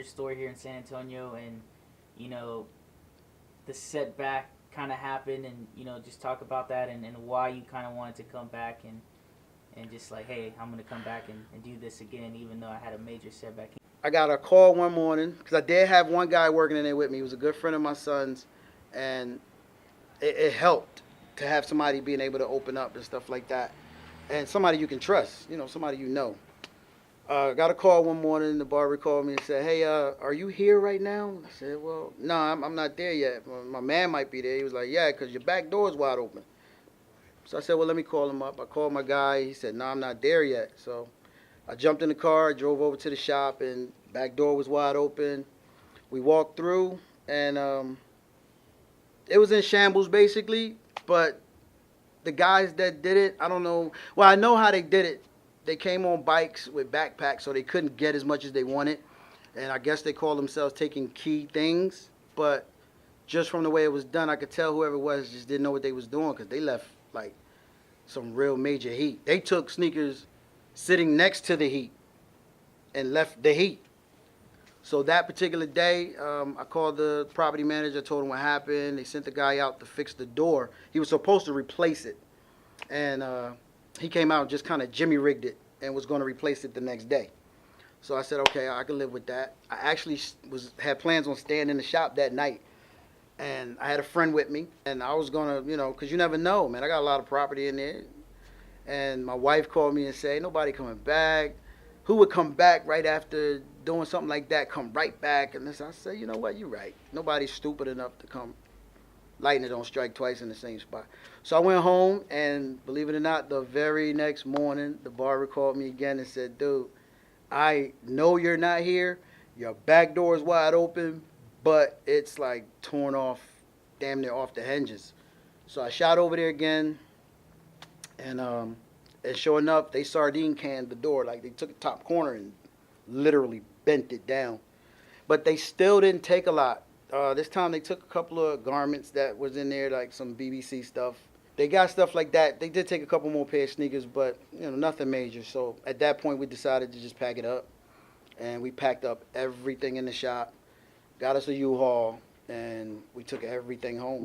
your store here in San Antonio, and you know the setback kind of happened, and just talk about that, and why you kind of wanted to come back, and just like, hey, I'm gonna come back and do this again, even though I had a major setback. I got a call one morning because I did have one guy working in there with me. He was a good friend of my son's, and it helped to have somebody being able to open up and stuff like that, and somebody you can trust, somebody you know. Got a call one morning. The barber called me and said, "Hey, are you here right now?" I said, "Well, no, I'm not there yet. My man might be there." He was like, "Yeah, because your back door is wide open." So I said, "Well, let me call him up." I called my guy. He said, "No, I'm not there yet." So I jumped in the car, drove over to the shop, and back door was wide open. We walked through, and it was in shambles basically. But the guys that did it, I don't know. Well, I know how they did it. They came on bikes with backpacks, so they couldn't get as much as they wanted. And I guess they call themselves taking key things. But just from the way it was done, I could tell whoever it was just didn't know what they was doing, because they left like some real major heat. They took sneakers sitting next to the heat and left the heat. So that particular day, I called the property manager, told him what happened. They sent the guy out to fix the door. He was supposed to replace it. And he came out and just kind of jimmy rigged it and was going to replace it the next day. So I said, okay, I can live with that. I actually had plans on staying in the shop that night. And I had a friend with me. And I was going to, because you never know, man. I got a lot of property in there. And my wife called me and said, nobody coming back. Who would come back right after doing something like that, come right back? And this, I said, you know what, you're right. Nobody's stupid enough to come. Lightning don't strike twice in the same spot. So I went home, and believe it or not, the very next morning, the barber called me again and said, dude, I know you're not here. Your back door is wide open, but it's like torn off, damn near off the hinges. So I shot over there again, and sure enough, they sardine canned the door. Like, they took the top corner and literally bent it down. But they still didn't take a lot. This time they took a couple of garments that was in there, like some BBC stuff. They got stuff like that. They did take a couple more pair of sneakers, but nothing major. So at that point, we decided to just pack it up, and we packed up everything in the shop, got us a U-Haul, and we took everything home.